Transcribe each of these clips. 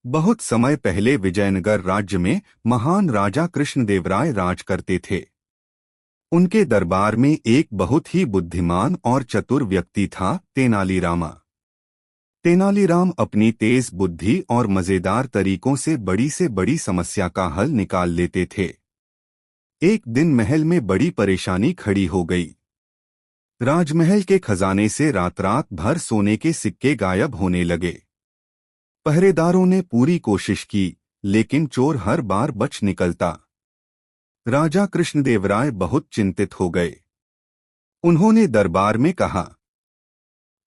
बहुत समय पहले विजयनगर राज्य में महान राजा कृष्णदेवराय राज करते थे। उनके दरबार में एक बहुत ही बुद्धिमान और चतुर व्यक्ति था, तेनालीरामा। तेनालीराम अपनी तेज बुद्धि और मजेदार तरीकों से बड़ी समस्या का हल निकाल लेते थे। एक दिन महल में बड़ी परेशानी खड़ी हो गई। राजमहल के खजाने से रात रात भर सोने के सिक्के गायब होने लगे। पहरेदारों ने पूरी कोशिश की, लेकिन चोर हर बार बच निकलता। राजा कृष्णदेवराय बहुत चिंतित हो गए। उन्होंने दरबार में कहा,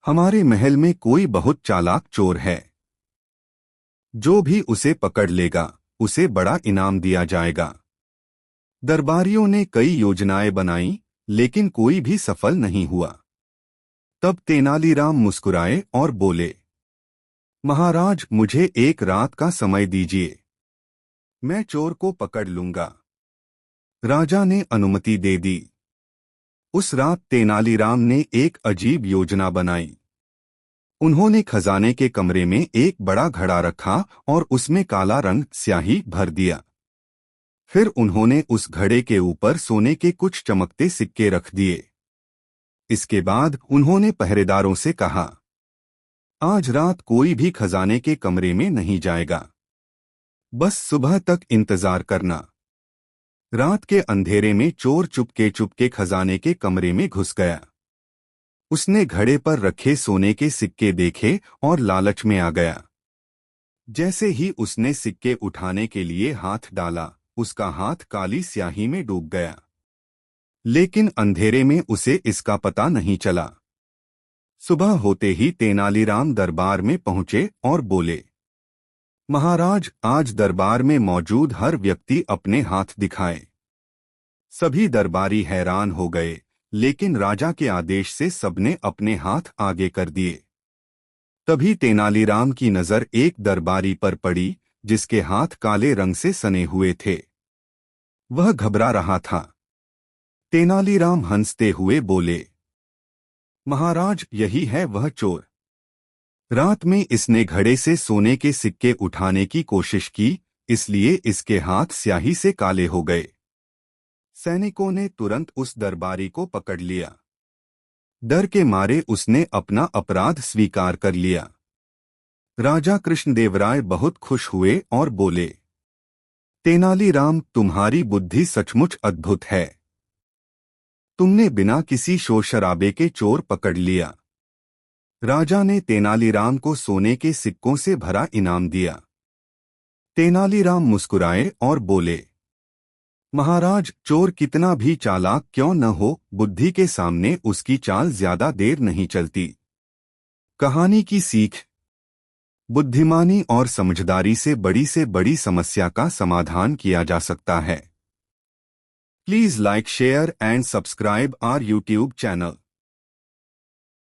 हमारे महल में कोई बहुत चालाक चोर है। जो भी उसे पकड़ लेगा, उसे बड़ा इनाम दिया जाएगा। दरबारियों ने कई योजनाएं बनाई, लेकिन कोई भी सफल नहीं हुआ। तब तेनालीराम मुस्कुराए और बोले, महाराज, मुझे एक रात का समय दीजिए, मैं चोर को पकड़ लूंगा। राजा ने अनुमति दे दी। उस रात तेनालीराम ने एक अजीब योजना बनाई। उन्होंने खजाने के कमरे में एक बड़ा घड़ा रखा और उसमें काला रंग स्याही भर दिया। फिर उन्होंने उस घड़े के ऊपर सोने के कुछ चमकते सिक्के रख दिए। इसके बाद उन्होंने पहरेदारों से कहा, आज रात कोई भी खजाने के कमरे में नहीं जाएगा, बस सुबह तक इंतजार करना। रात के अंधेरे में चोर चुपके चुपके खजाने के कमरे में घुस गया। उसने घड़े पर रखे सोने के सिक्के देखे और लालच में आ गया। जैसे ही उसने सिक्के उठाने के लिए हाथ डाला, उसका हाथ काली स्याही में डूब गया। लेकिन अंधेरे में उसे इसका पता नहीं चला। सुबह होते ही तेनालीराम दरबार में पहुंचे और बोले, महाराज, आज दरबार में मौजूद हर व्यक्ति अपने हाथ दिखाए। सभी दरबारी हैरान हो गए, लेकिन राजा के आदेश से सबने अपने हाथ आगे कर दिए। तभी तेनालीराम की नजर एक दरबारी पर पड़ी, जिसके हाथ काले रंग से सने हुए थे। वह घबरा रहा था। तेनालीराम हंसते हुए बोले, महाराज, यही है वह चोर। रात में इसने घड़े से सोने के सिक्के उठाने की कोशिश की, इसलिए इसके हाथ स्याही से काले हो गए। सैनिकों ने तुरंत उस दरबारी को पकड़ लिया। डर के मारे उसने अपना अपराध स्वीकार कर लिया। राजा कृष्णदेवराय बहुत खुश हुए और बोले, तेनालीराम, तुम्हारी बुद्धि सचमुच अद्भुत है। तुमने बिना किसी शोर शराबे के चोर पकड़ लिया। राजा ने तेनालीराम को सोने के सिक्कों से भरा इनाम दिया। तेनालीराम मुस्कुराए और बोले, महाराज, चोर कितना भी चालाक क्यों न हो, बुद्धि के सामने उसकी चाल ज्यादा देर नहीं चलती। कहानी की सीख, बुद्धिमानी और समझदारी से बड़ी समस्या का समाधान किया जा सकता है। Please like, share and subscribe our YouTube channel.